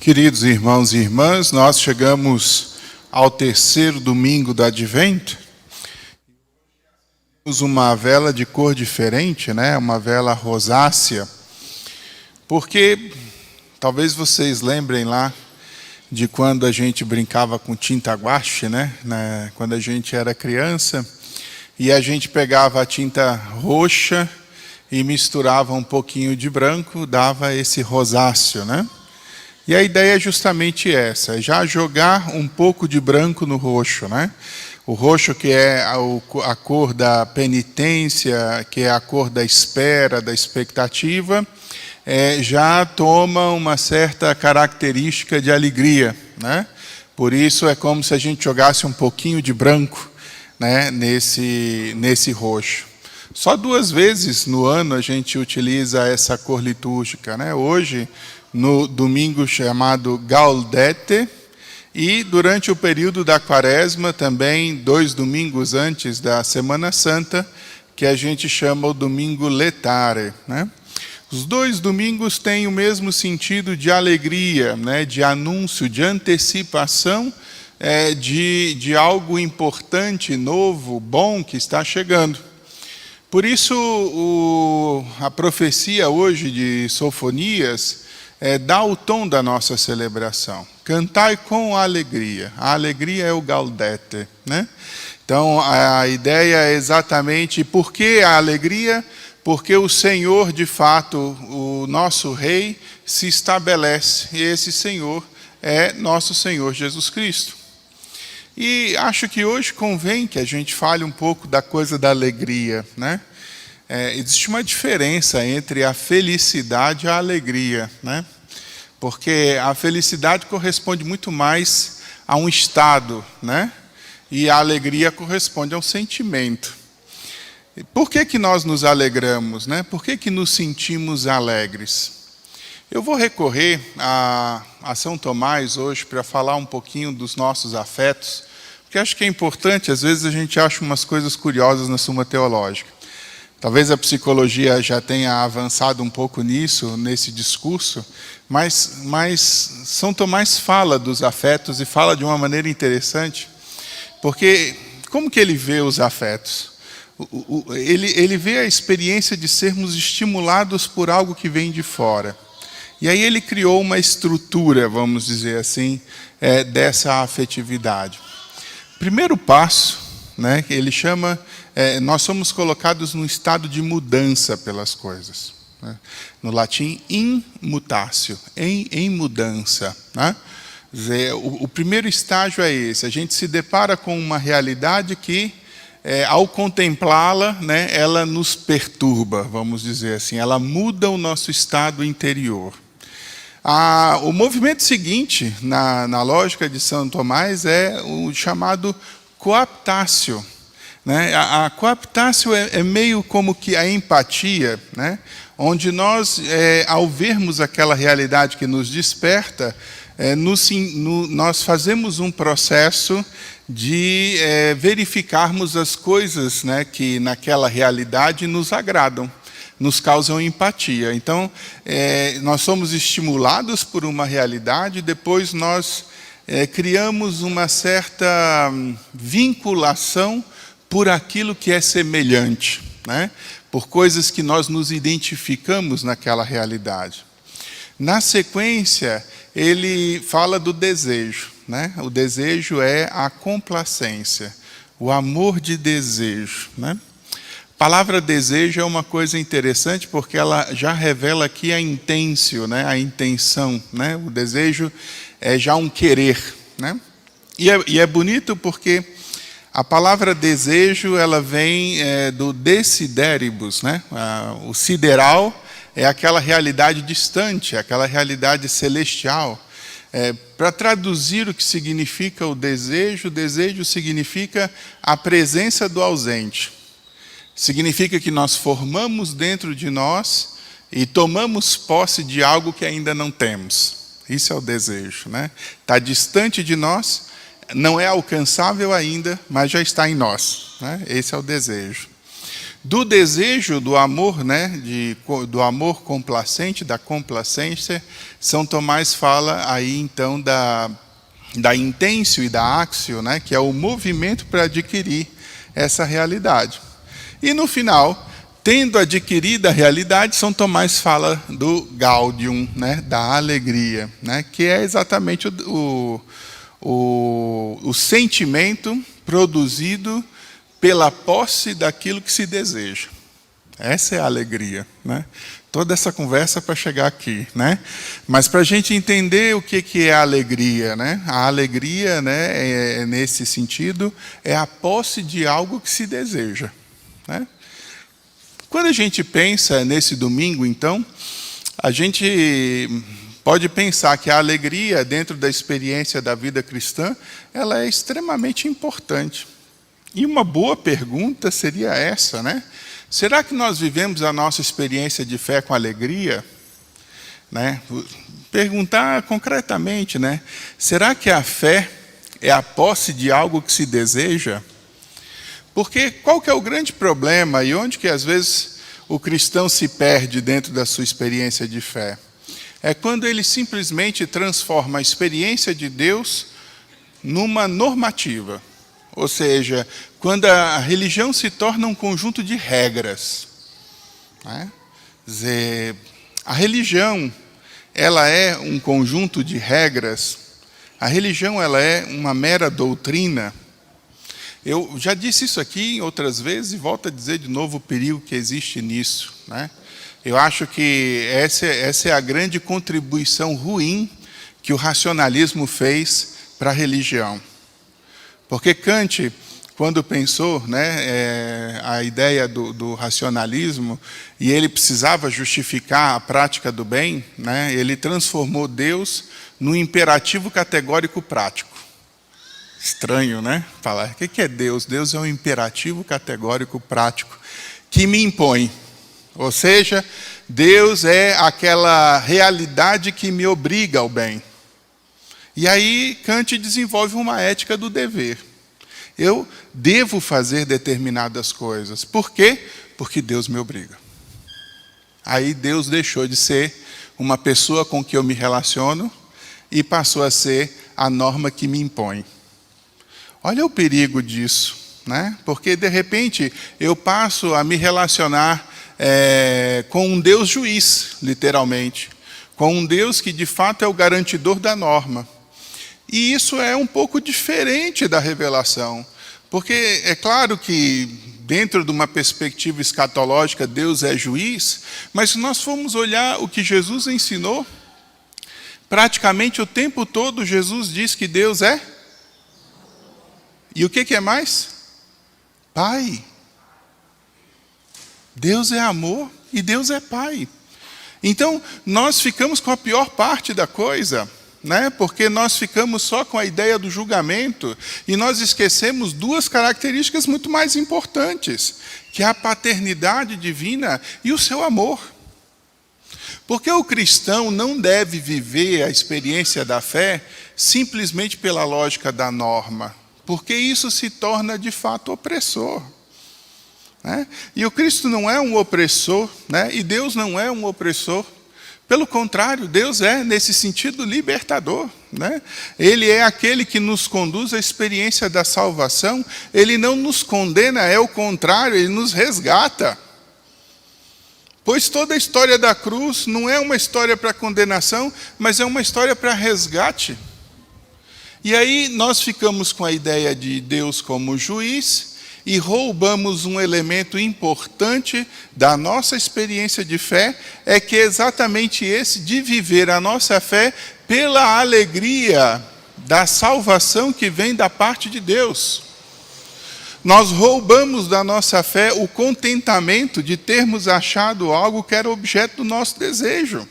Queridos irmãos e irmãs, nós chegamos ao terceiro domingo do Advento. Temos uma vela de cor diferente, né? Uma vela rosácea, porque talvez vocês lembrem lá de quando a gente brincava com tinta guache, né? Quando a gente era criança, e a gente pegava a tinta roxa e misturava um pouquinho de branco, dava esse rosáceo, né? E a ideia é justamente essa, já jogar um pouco de branco no roxo, né? O roxo que é a cor da penitência, que é a cor da espera, da expectativa, já toma uma certa característica de alegria, né? Por isso é como se a gente jogasse um pouquinho de branco, né, nesse roxo. Só 2 vezes no ano a gente utiliza essa cor litúrgica, né? Hoje, no domingo chamado Gaudete, e durante o período da Quaresma, também 2 domingos antes da Semana Santa, que a gente chama o domingo Letare, né? Os 2 domingos têm o mesmo sentido de alegria, né? De anúncio, de antecipação de algo importante, novo, bom que está chegando. Por isso, a profecia hoje de Sofonias dá o tom da nossa celebração. Cantai com alegria. A alegria é o Gaudete, né? Então, a ideia é exatamente por que a alegria? Porque o Senhor, de fato, o nosso Rei, se estabelece. E esse Senhor é nosso Senhor Jesus Cristo. E acho que hoje convém que a gente fale um pouco da coisa da alegria, né? Existe uma diferença entre a felicidade e a alegria, né? Porque a felicidade corresponde muito mais a um estado, né? E a alegria corresponde a um sentimento. Por que nós nos alegramos, né? Por que nos sentimos alegres? Eu vou recorrer a São Tomás hoje para falar um pouquinho dos nossos afetos, porque acho que é importante, às vezes a gente acha umas coisas curiosas na Suma Teológica. Talvez a psicologia já tenha avançado um pouco nisso, nesse discurso, mas São Tomás fala dos afetos e fala de uma maneira interessante, porque como que ele vê os afetos? Ele vê a experiência de sermos estimulados por algo que vem de fora. E aí ele criou uma estrutura, vamos dizer assim, dessa afetividade. Primeiro passo, né, ele chama, nós somos colocados num estado de mudança pelas coisas. Né? No latim, in mutatio, em mudança. Né? Quer dizer, o primeiro estágio é esse, a gente se depara com uma realidade que, ao contemplá-la, né, ela nos perturba, vamos dizer assim, ela muda o nosso estado interior. O movimento seguinte, na lógica de São Tomás, é o chamado coaptatio. Né? A coaptatio é meio como que a empatia, né? Onde nós, ao vermos aquela realidade que nos desperta, nós fazemos um processo de verificarmos as coisas, né, que naquela realidade nos agradam, nos causam empatia. Então, nós somos estimulados por uma realidade, depois nós criamos uma certa vinculação por aquilo que é semelhante, né? Por coisas que nós nos identificamos naquela realidade. Na sequência, ele fala do desejo, né? O desejo é a complacência, o amor de desejo, né? A palavra desejo é uma coisa interessante porque ela já revela aqui a intêncio, né? A intenção, né? O desejo é já um querer, né? E é bonito porque a palavra desejo ela vem do desideribus, né? O sideral é aquela realidade distante, aquela realidade celestial. Para traduzir o que significa o desejo significa a presença do ausente. Significa que nós formamos dentro de nós e tomamos posse de algo que ainda não temos. Isso é o desejo, né? Está distante de nós, não é alcançável ainda, mas já está em nós, né? Esse é o desejo. do desejo, do amor, né, do amor complacente, da complacência. São Tomás fala aí então da intensio e da axio, né, que é o movimento para adquirir essa realidade. E no final, tendo adquirido a realidade, São Tomás fala do gaudium, né, da alegria, né, que é exatamente o sentimento produzido pela posse daquilo que se deseja. Essa é a alegria, né? Toda essa conversa para chegar aqui, né? Mas para a gente entender o que é a alegria, né? A alegria, né, nesse sentido, é a posse de algo que se deseja, né? Quando a gente pensa nesse domingo, então, a gente pode pensar que a alegria, dentro da experiência da vida cristã, ela é extremamente importante. E uma boa pergunta seria essa, né? Será que nós vivemos a nossa experiência de fé com alegria? Né? Perguntar concretamente, né? Será que a fé é a posse de algo que se deseja? Porque qual que é o grande problema e onde que às vezes o cristão se perde dentro da sua experiência de fé? É quando ele simplesmente transforma a experiência de Deus numa normativa. Ou seja, quando a religião se torna um conjunto de regras. Né? A religião, ela é um conjunto de regras. A religião, ela é uma mera doutrina. Eu já disse isso aqui outras vezes e volto a dizer de novo o perigo que existe nisso. Né? Eu acho que essa é a grande contribuição ruim que o racionalismo fez para a religião. Porque Kant, quando pensou, né, a ideia do racionalismo, e ele precisava justificar a prática do bem, né, ele transformou Deus num imperativo categórico prático. Estranho, né? Falar, o que é Deus? Deus é um imperativo categórico prático que me impõe. Ou seja, Deus é aquela realidade que me obriga ao bem. E aí Kant desenvolve uma ética do dever. Eu devo fazer determinadas coisas. Por quê? Porque Deus me obriga. Aí Deus deixou de ser uma pessoa com que eu me relaciono e passou a ser a norma que me impõe. Olha o perigo disso, né? Porque de repente eu passo a me relacionar com um Deus juiz, literalmente. Com um Deus que de fato é o garantidor da norma. E isso é um pouco diferente da revelação, porque é claro que dentro de uma perspectiva escatológica Deus é juiz, mas se nós formos olhar o que Jesus ensinou, praticamente o tempo todo Jesus diz que Deus é. E o que é mais? Pai. Deus é amor e Deus é Pai. Então nós ficamos com a pior parte da coisa, né? Porque nós ficamos só com a ideia do julgamento e nós esquecemos duas características muito mais importantes, que é a paternidade divina e o seu amor. Porque o cristão não deve viver a experiência da fé simplesmente pela lógica da norma, porque isso se torna de fato opressor. Né? E o Cristo não é um opressor, né? E Deus não é um opressor. Pelo contrário, Deus é, nesse sentido, libertador. Né? Ele é aquele que nos conduz à experiência da salvação. Ele não nos condena, é o contrário, ele nos resgata. Pois toda a história da cruz não é uma história para condenação, mas é uma história para resgate. E aí nós ficamos com a ideia de Deus como juiz e roubamos um elemento importante da nossa experiência de fé, é que é exatamente esse de viver a nossa fé pela alegria da salvação que vem da parte de Deus. Nós roubamos da nossa fé o contentamento de termos achado algo que era objeto do nosso desejo,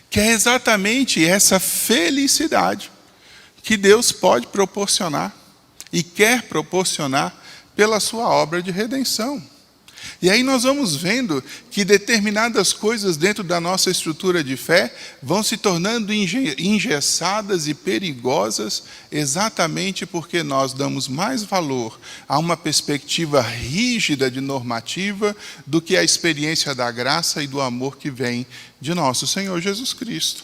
que é exatamente essa felicidade que Deus pode proporcionar e quer proporcionar pela sua obra de redenção. E aí nós vamos vendo que determinadas coisas dentro da nossa estrutura de fé vão se tornando engessadas e perigosas exatamente porque nós damos mais valor a uma perspectiva rígida de normativa do que a experiência da graça e do amor que vem de nosso Senhor Jesus Cristo.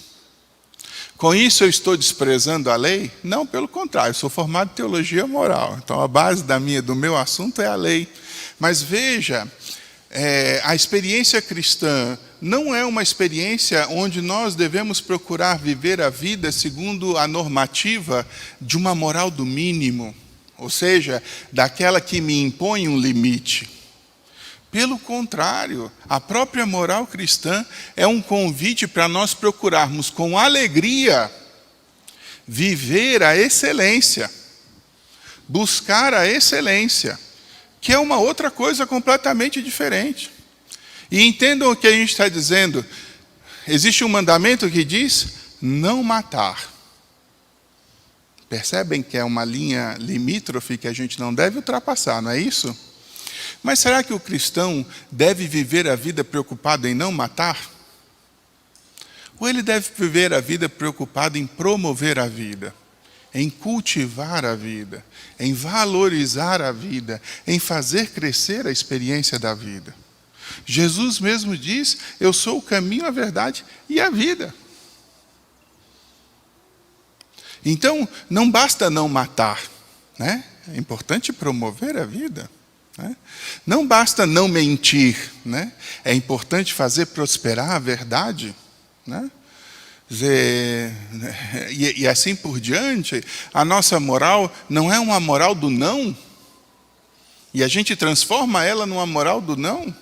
Com isso eu estou desprezando a lei? Não, pelo contrário, eu sou formado em teologia moral. Então a base do meu assunto é a lei. Mas veja, a experiência cristã não é uma experiência onde nós devemos procurar viver a vida segundo a normativa de uma moral do mínimo, ou seja, daquela que me impõe um limite. Pelo contrário, a própria moral cristã é um convite para nós procurarmos com alegria viver a excelência, buscar a excelência, que é uma outra coisa completamente diferente. E entendam o que a gente está dizendo. Existe um mandamento que diz, não matar. Percebem que é uma linha limítrofe que a gente não deve ultrapassar, não é isso? Mas será que o cristão deve viver a vida preocupado em não matar? Ou ele deve viver a vida preocupado em promover a vida? Em cultivar a vida, em valorizar a vida, em fazer crescer a experiência da vida. Jesus mesmo diz, eu sou o caminho, a verdade e a vida. Então, não basta não matar, né? É importante promover a vida. Né? Não basta não mentir, né? É importante fazer prosperar a verdade, né? E assim por diante, a nossa moral não é uma moral do não, e a gente transforma ela numa moral do não,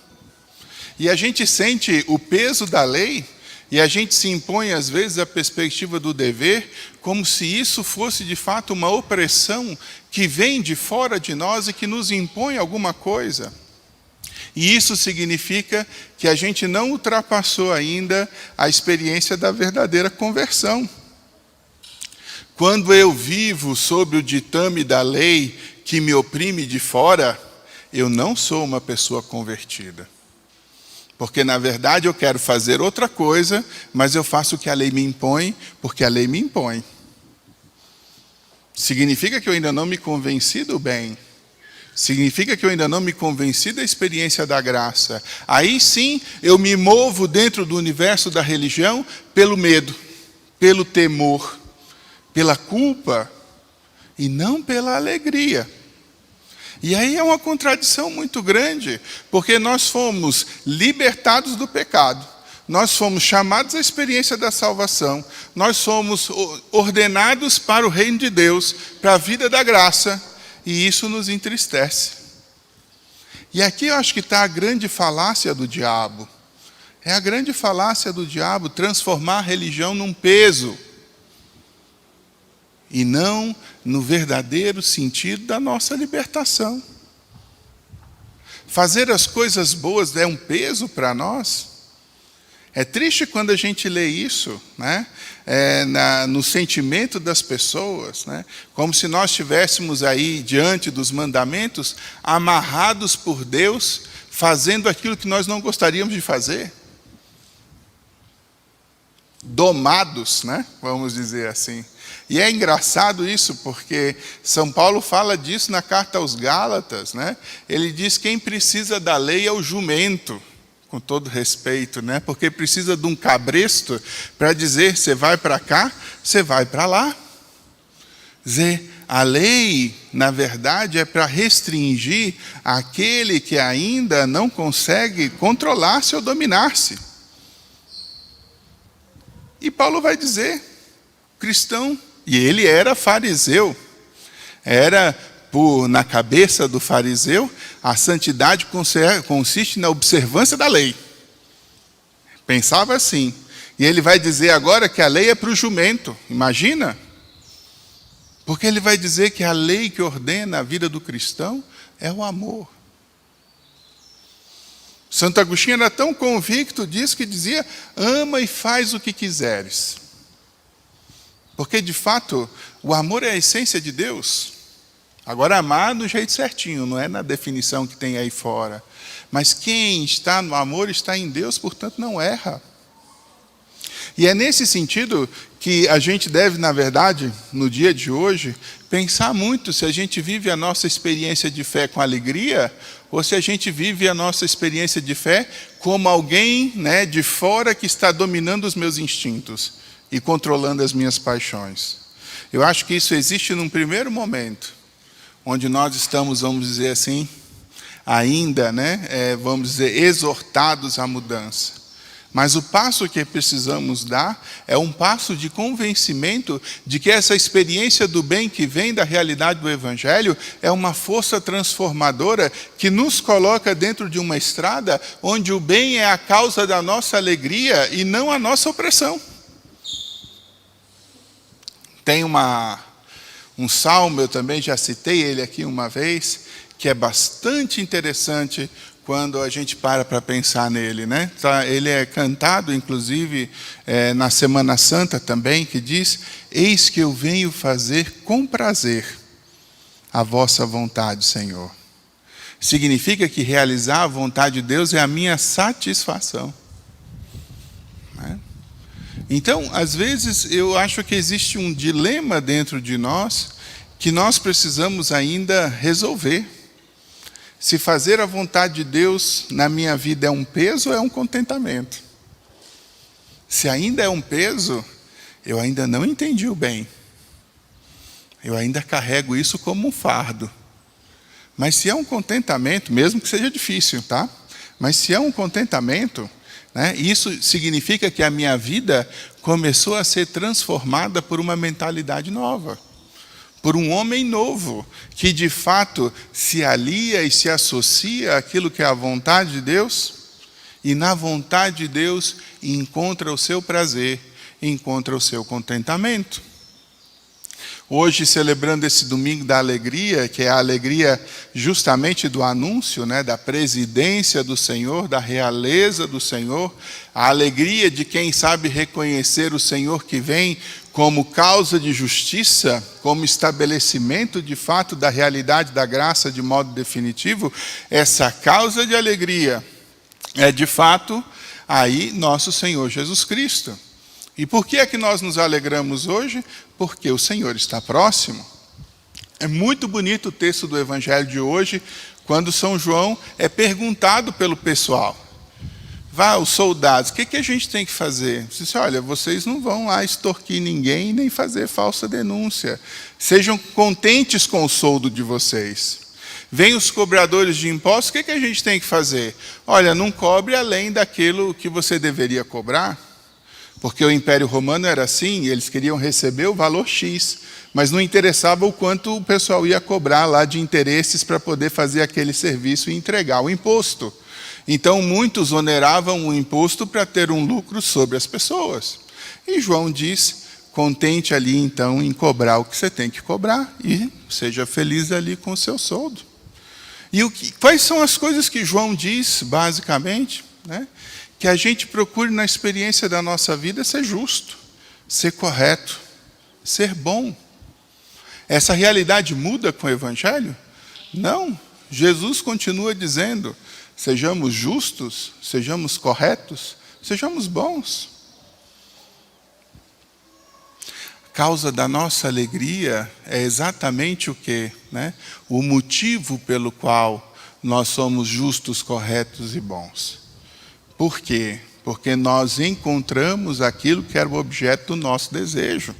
e a gente sente o peso da lei, e a gente se impõe às vezes a perspectiva do dever, como se isso fosse de fato uma opressão que vem de fora de nós e que nos impõe alguma coisa. E isso significa que a gente não ultrapassou ainda a experiência da verdadeira conversão. Quando eu vivo sob o ditame da lei que me oprime de fora, eu não sou uma pessoa convertida. Porque, na verdade, eu quero fazer outra coisa, mas eu faço o que a lei me impõe, porque a lei me impõe. Significa que eu ainda não me convenci do bem. Significa que eu ainda não me convenci da experiência da graça. Aí sim, eu me movo dentro do universo da religião pelo medo, pelo temor, pela culpa e não pela alegria. E aí é uma contradição muito grande, porque nós fomos libertados do pecado, nós fomos chamados à experiência da salvação, nós somos ordenados para o reino de Deus, para a vida da graça, e isso nos entristece. E aqui eu acho que está a grande falácia do diabo. É a grande falácia do diabo transformar a religião num peso, e não no verdadeiro sentido da nossa libertação. Fazer as coisas boas é um peso para nós? É triste quando a gente lê isso, né? No sentimento das pessoas, né? Como se nós estivéssemos aí diante dos mandamentos, amarrados por Deus, fazendo aquilo que nós não gostaríamos de fazer. Domados, né? Vamos dizer assim. E é engraçado isso, porque São Paulo fala disso na carta aos Gálatas, né? Ele diz que quem precisa da lei é o jumento, com todo respeito, né? Porque precisa de um cabresto para dizer, você vai para cá, você vai para lá. Dizer, a lei, na verdade, é para restringir aquele que ainda não consegue controlar-se ou dominar-se. E Paulo vai dizer, cristão, e ele era fariseu, na cabeça do fariseu, a santidade consiste na observância da lei. Pensava assim. E ele vai dizer agora que a lei é para o jumento. Imagina? Porque ele vai dizer que a lei que ordena a vida do cristão é o amor. Santo Agostinho era tão convicto disso que dizia, ama e faz o que quiseres. Porque, de fato, o amor é a essência de Deus. Agora, amar do jeito certinho, não é na definição que tem aí fora. Mas quem está no amor está em Deus, portanto não erra. E é nesse sentido que a gente deve, na verdade, no dia de hoje, pensar muito se a gente vive a nossa experiência de fé com alegria ou se a gente vive a nossa experiência de fé como alguém, né, de fora que está dominando os meus instintos e controlando as minhas paixões. Eu acho que isso existe num primeiro momento, onde nós estamos, vamos dizer assim, ainda, né, vamos dizer, exortados à mudança. Mas o passo que precisamos dar é um passo de convencimento de que essa experiência do bem que vem da realidade do Evangelho é uma força transformadora que nos coloca dentro de uma estrada onde o bem é a causa da nossa alegria e não a nossa opressão. Tem um salmo, eu também já citei ele aqui uma vez, que é bastante interessante quando a gente para pensar nele, né? Ele é cantado, inclusive, na Semana Santa também, que diz: eis que eu venho fazer com prazer a vossa vontade, Senhor. Significa que realizar a vontade de Deus é a minha satisfação. Né? Então, às vezes, eu acho que existe um dilema dentro de nós que nós precisamos ainda resolver. Se fazer a vontade de Deus na minha vida é um peso ou é um contentamento? Se ainda é um peso, eu ainda não entendi o bem. Eu ainda carrego isso como um fardo. Mas se é um contentamento, mesmo que seja difícil, tá? Mas se é um contentamento, né, isso significa que a minha vida começou a ser transformada por uma mentalidade nova. Por um homem novo, que de fato se alia e se associa àquilo que é a vontade de Deus, e na vontade de Deus encontra o seu prazer, encontra o seu contentamento. Hoje, celebrando esse domingo da alegria, que é a alegria justamente do anúncio, né, da presidência do Senhor, da realeza do Senhor, a alegria de quem sabe reconhecer o Senhor que vem como causa de justiça, como estabelecimento de fato da realidade da graça de modo definitivo. Essa causa de alegria é de fato aí nosso Senhor Jesus Cristo. E por que é que nós nos alegramos hoje? Porque o Senhor está próximo. É muito bonito o texto do Evangelho de hoje, quando São João é perguntado pelo pessoal. Os soldados, o que a gente tem que fazer? Ele disse: olha, vocês não vão lá extorquir ninguém, nem fazer falsa denúncia. Sejam contentes com o soldo de vocês. Vêm os cobradores de impostos, o que a gente tem que fazer? Olha, não cobre além daquilo que você deveria cobrar. Porque o Império Romano era assim, eles queriam receber o valor X, mas não interessava o quanto o pessoal ia cobrar lá de interesses para poder fazer aquele serviço e entregar o imposto. Então, muitos oneravam o imposto para ter um lucro sobre as pessoas. E João diz: contente ali então em cobrar o que você tem que cobrar e seja feliz ali com o seu soldo. E quais são as coisas que João diz, basicamente? Né? Que a gente procure na experiência da nossa vida ser justo, ser correto, ser bom. Essa realidade muda com o Evangelho? Não. Jesus continua dizendo: sejamos justos, sejamos corretos, sejamos bons. A causa da nossa alegria é exatamente o quê? Né? O motivo pelo qual nós somos justos, corretos e bons. Por quê? Porque nós encontramos aquilo que era o objeto do nosso desejo,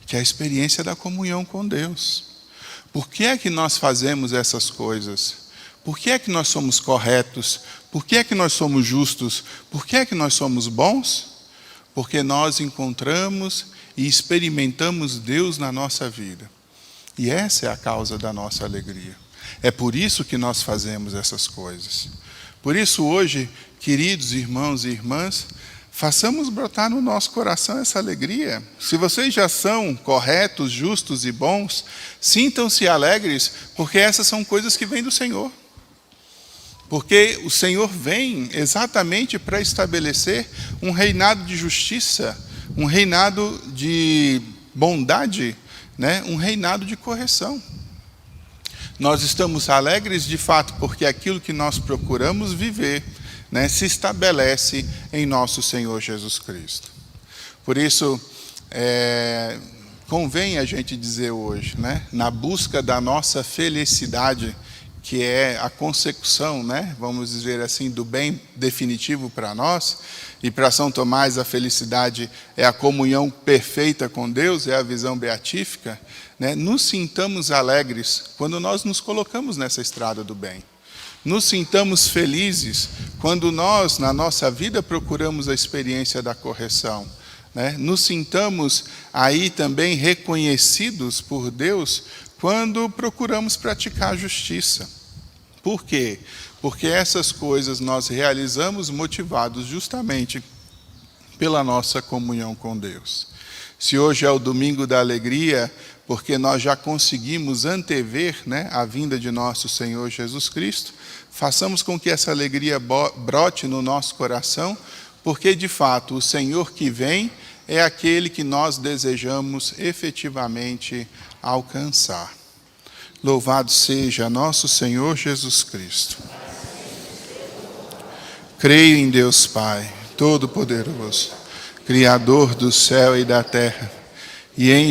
que é a experiência da comunhão com Deus. Por que é que nós fazemos essas coisas? Por que é que nós somos corretos? Por que é que nós somos justos? Por que é que nós somos bons? Porque nós encontramos e experimentamos Deus na nossa vida. E essa é a causa da nossa alegria. É por isso que nós fazemos essas coisas. Por isso hoje, queridos irmãos e irmãs, façamos brotar no nosso coração essa alegria. Se vocês já são corretos, justos e bons, sintam-se alegres, porque essas são coisas que vêm do Senhor. Porque o Senhor vem exatamente para estabelecer um reinado de justiça, um reinado de bondade, né? Um reinado de correção. Nós estamos alegres de fato porque aquilo que nós procuramos viver, né, se estabelece em nosso Senhor Jesus Cristo. Por isso, convém a gente dizer hoje, né, na busca da nossa felicidade, que é a consecução, né, vamos dizer assim, do bem definitivo para nós, e para São Tomás a felicidade é a comunhão perfeita com Deus, é a visão beatífica, né, nos sintamos alegres quando nós nos colocamos nessa estrada do bem. Nos sintamos felizes quando nós, na nossa vida, procuramos a experiência da correção, né? Nos sintamos aí também reconhecidos por Deus quando procuramos praticar a justiça. Por quê? Porque essas coisas nós realizamos motivados justamente pela nossa comunhão com Deus. Se hoje é o domingo da alegria, porque nós já conseguimos antever, né, a vinda de nosso Senhor Jesus Cristo, façamos com que essa alegria brote no nosso coração, porque de fato o Senhor que vem é aquele que nós desejamos efetivamente alcançar. Louvado seja nosso Senhor Jesus Cristo. Creio em Deus Pai, Todo-Poderoso, Criador do céu e da terra, e em